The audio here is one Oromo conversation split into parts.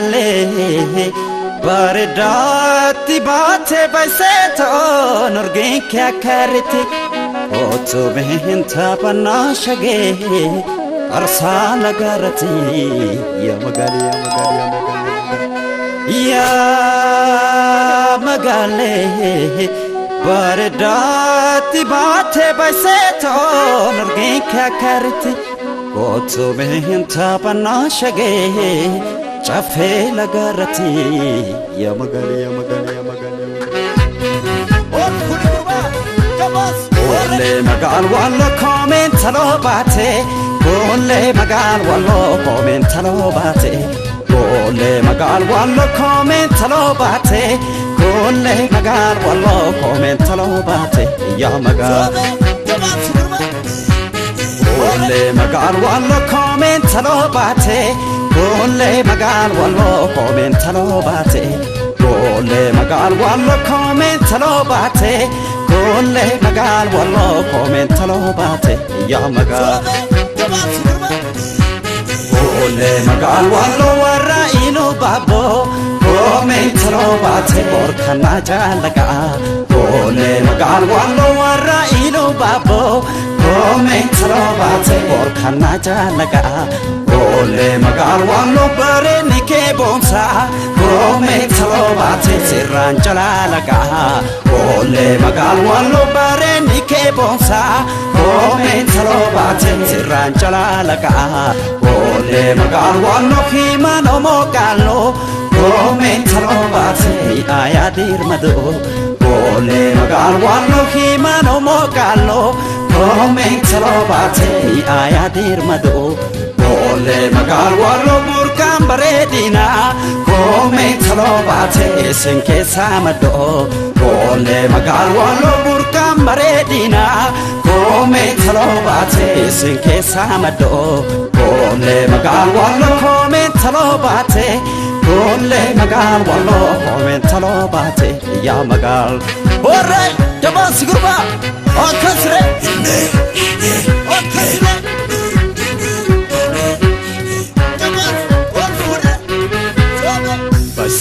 magale baredati bate baiseto norgen kya kariti oto behinta panashage arsa nagarati ya magale ya magale baredati bate baiseto norgen kya kariti oto behinta panashage chafe lagarati ya magale ole magal wallo comment talo bate ole magal wallo comment talo bate ole magal wallo comment talo bate ole magal wallo comment talo bate ya magal ole magal wallo comment talo bate ole magal wallo comment talo bate ole magal wallo comment talo bate ole magal wallo comment talo bate ya magal ole magal wallo warra ino babo comment talo bate borkhana jalaga ole magal wallo warra ino babo comment talo bate borkhana jalaga ole magal wallo bare nike bonsa comment talo bate sirran jalalaga ole magal wallo bare nike bonsa comment talo bate sirran jalalaga ole magal wallo khima no mogalo comment talo bate ayadir madu ole magal wallo khima no mogalo comment talo bate ayadir madu ole magal wallo burkan baredina comment talo bate senke samado ole magal wallo burkan baredina comment talo bate senke samado ole magal wallo comment talo bate ole magal wallo comment talo bate ya magal ore jaba sigurba akasre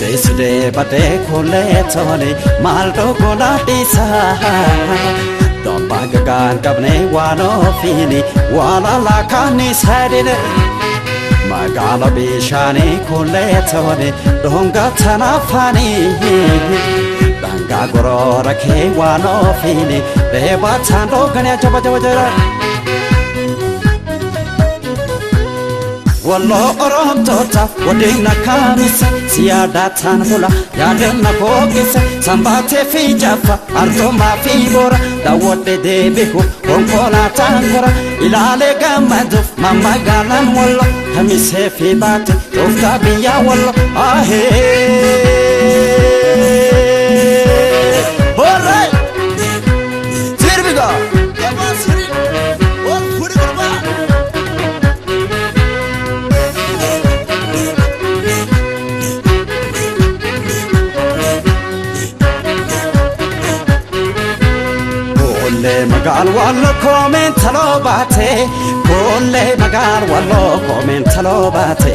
Sesde bate khole chole maldo kola tisa dombaga gan kabne wano fini wala la kani sadine magala bishane khole chole donga thana fani danga goro rakhe wano fini beba chando gane jaba wallo orom tota wadina kamisa siyada tanfula yadena kokisa sambate fi jafa artoma fi bora dawode debeku konkona tangora ilale gamadu mama galan wallo hamise fi bate tofta biya wallo ahe alright here we go magal wallo comment talo bate ole magal wallo comment talo bate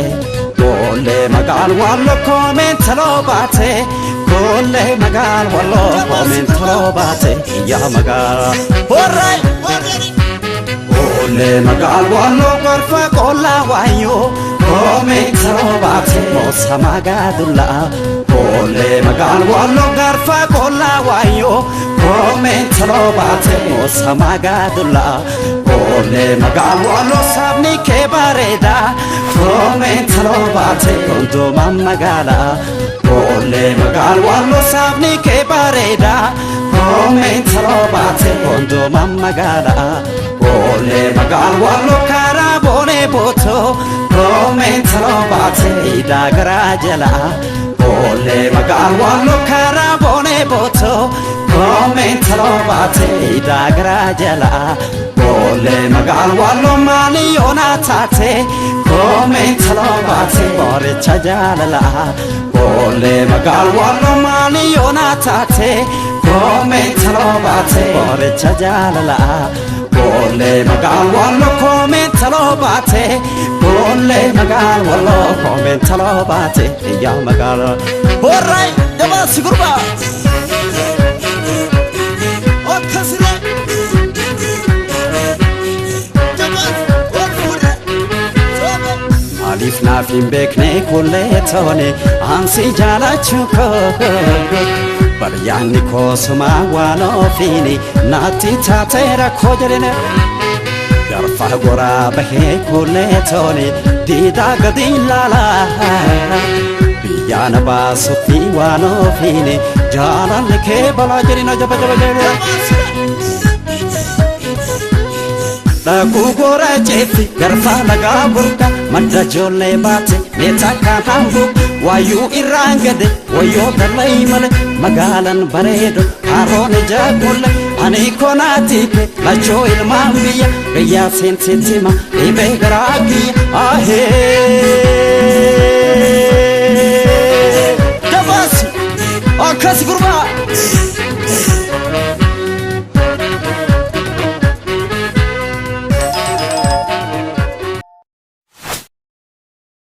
ole magal wallo comment talo bate ole magal wallo comment talo bate ya magal alright ole magal wallo garfa kola wayo comment talo bate osamaga dulla ole magal wallo garfa kola wayo comment talo bate osamaga dulla ole magal wallo sabni ke bareda comment talo bate konto mamagala ole magal wallo sabni ke bareda comment talo bate konto mamagala ole magal wallo karabone boto comment talo bate idagara jala ole magal wallo karabone boto comment talo bate idagara jala ole magal wallo mali ona tate comment talo bate bore chajalala ole magal wallo mali ona tate comment talo bate bore chajalala ole magal wallo comment talo bate ijoollee magaal walloo koomeen taloo baate iyyaa magaal warraay jabaasi gurbaa akkasirra maaliif naaf hin beekne kullee toone ansi jaalachuu koo baryaanni koo sumaa waan ofiini naatti taateera koo jedhine garfaa goraa bahee kullee toone diidaa gadi laalaa biyyaana baasutti waan ofiini jaalalli kee balaa jedhina jaba jaba jaba dhaquu goora ceefi garfaa lagaa burqa madda ijoollee baate meetaa kaan hangu waayuu irraan gade wayyoo dallay male magaalan bareedo haroon ijaa kulle ani konaatiife lachoo ilmaan biyya gayyaa seentittima dhibee garaa kiyya ahee jabaasi akkasi gurbaa